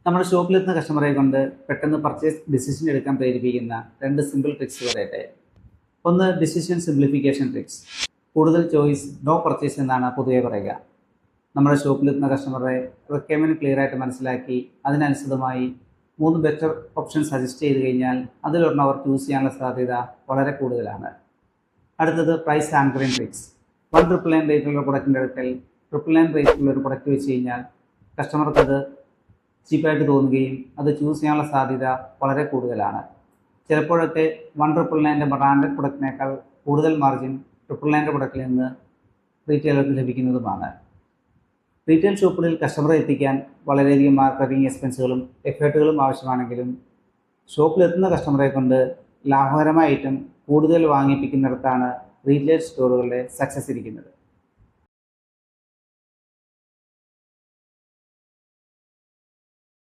നമ്മുടെ ഷോപ്പിലെത്തുന്ന കസ്റ്റമറെ കൊണ്ട് പെട്ടെന്ന് പർച്ചേസ് ഡിസിഷൻ എടുക്കാൻ പ്രേരിപ്പിക്കുന്ന 2 സിമ്പിൾ ട്രിക്സ് പറയട്ടെ. ഒന്ന്, ഡിസിഷൻ സിംപ്ലിഫിക്കേഷൻ ട്രിക്സ്. കൂടുതൽ ചോയ്സ്, നോ പർച്ചേസ് എന്നാണ് പൊതുവെ പറയുക. നമ്മുടെ ഷോപ്പിലെത്തുന്ന കസ്റ്റമറെ റിക്വയർമെൻറ്റ് ക്ലിയർ ആയിട്ട് മനസ്സിലാക്കി അതിനനുസൃതമായി 3 ബെറ്റർ ഓപ്ഷൻ സജസ്റ്റ് ചെയ്ത് കഴിഞ്ഞാൽ അതിലൊരെണ്ണം അവർ ചൂസ് ചെയ്യാനുള്ള സാധ്യത വളരെ കൂടുതലാണ്. അടുത്തത്, പ്രൈസ് ആങ്കറിംഗ് ട്രിക്സ്. 1,999 റേറ്റുള്ള പ്രൊഡക്റ്റിൻ്റെ അടുക്കൽ 999 റേറ്റുള്ള ഒരു പ്രൊഡക്റ്റ് വെച്ച് കഴിഞ്ഞാൽ കസ്റ്റമർക്ക് അത് ചീപ്പായിട്ട് തോന്നുകയും അത് ചൂസ് ചെയ്യാനുള്ള സാധ്യത വളരെ കൂടുതലാണ്. ചിലപ്പോഴൊക്കെ 1,999 ബ്രാൻഡഡ് പ്രൊഡക്റ്റിനേക്കാൾ കൂടുതൽ മാർജിൻ 999 പ്രൊഡക്റ്റിൽ നിന്ന് റീറ്റെയിലർക്ക് ലഭിക്കുന്നതുമാണ്. റീറ്റെയിൽ ഷോപ്പുകളിൽ കസ്റ്റമറെ എത്തിക്കാൻ വളരെയധികം മാർക്കറ്റിംഗ് എക്സ്പെൻസുകളും എഫേർട്ടുകളും ആവശ്യമാണെങ്കിലും ഷോപ്പിലെത്തുന്ന കസ്റ്റമറെ കൊണ്ട് ലാഭകരമായ ഐറ്റം കൂടുതൽ വാങ്ങിപ്പിക്കുന്നിടത്താണ് റീറ്റെയിൽ സ്റ്റോറുകളുടെ സക്സസ് ഇരിക്കുന്നത്.